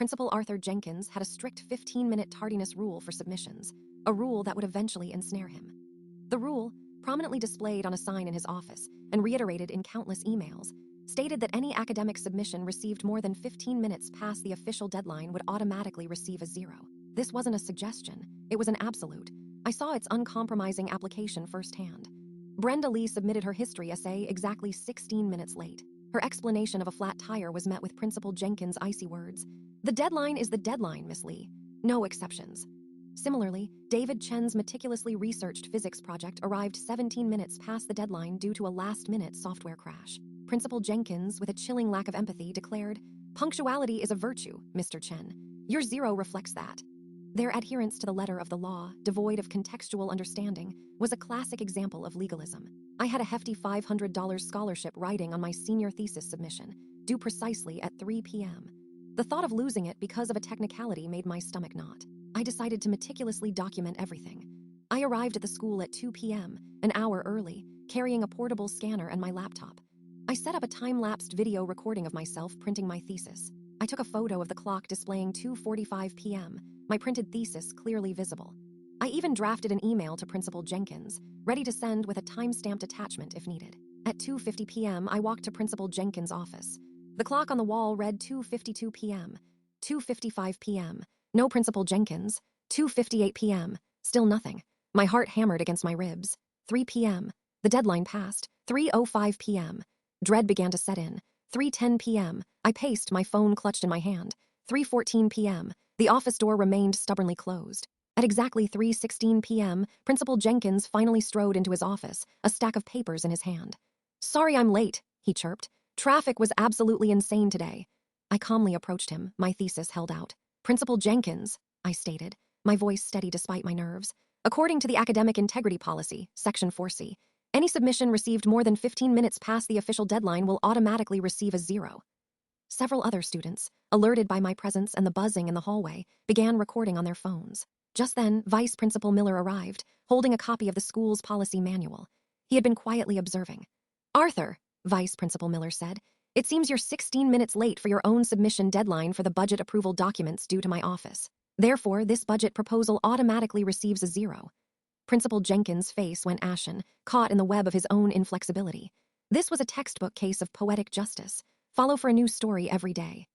Principal Arthur Jenkins had a strict 15-minute tardiness rule for submissions, a rule that would eventually ensnare him. The rule, prominently displayed on a sign in his office and reiterated in countless emails, stated that any academic submission received more than 15 minutes past the official deadline would automatically receive a 0. This wasn't a suggestion, it was an absolute. I saw its uncompromising application firsthand. Brenda Lee submitted her history essay exactly 16 minutes late. Her explanation of a flat tire was met with Principal Jenkins' icy words. "The deadline is the deadline, Miss Lee. No exceptions." Similarly, David Chen's meticulously researched physics project arrived 17 minutes past the deadline due to a last-minute software crash. Principal Jenkins, with a chilling lack of empathy, declared, "Punctuality is a virtue, Mr. Chen. Your 0 reflects that." Their adherence to the letter of the law, devoid of contextual understanding, was a classic example of legalism. I had a hefty $500 scholarship riding on my senior thesis submission, due precisely at 3 p.m. The thought of losing it because of a technicality made my stomach knot. I decided to meticulously document everything. I arrived at the school at 2 p.m., an hour early, carrying a portable scanner and my laptop. I set up a time-lapsed video recording of myself printing my thesis. I took a photo of the clock displaying 2:45 p.m., my printed thesis clearly visible. I even drafted an email to Principal Jenkins, ready to send with a time-stamped attachment if needed. At 2:50 p.m., I walked to Principal Jenkins' office. The clock on the wall read 2:52 p.m., 2:55 p.m., no Principal Jenkins, 2:58 p.m., still nothing. My heart hammered against my ribs. 3 p.m., the deadline passed. 3:05 p.m., dread began to set in. 3:10 p.m., I paced, my phone clutched in my hand. 3:14 p.m., the office door remained stubbornly closed. At exactly 3:16 p.m., Principal Jenkins finally strode into his office, a stack of papers in his hand. "Sorry I'm late," he chirped. "Traffic was absolutely insane today." I calmly approached him, my thesis held out. "Principal Jenkins," I stated, my voice steady despite my nerves. "According to the Academic Integrity Policy, Section 4C, any submission received more than 15 minutes past the official deadline will automatically receive a 0. Several other students, alerted by my presence and the buzzing in the hallway, began recording on their phones. Just then, Vice Principal Miller arrived, holding a copy of the school's policy manual. He had been quietly observing. "Arthur," Vice Principal Miller said, "it seems you're 16 minutes late for your own submission deadline for the budget approval documents due to my office. Therefore, this budget proposal automatically receives a 0. Principal Jenkins' face went ashen, caught in the web of his own inflexibility. This was a textbook case of poetic justice. Follow for a new story every day.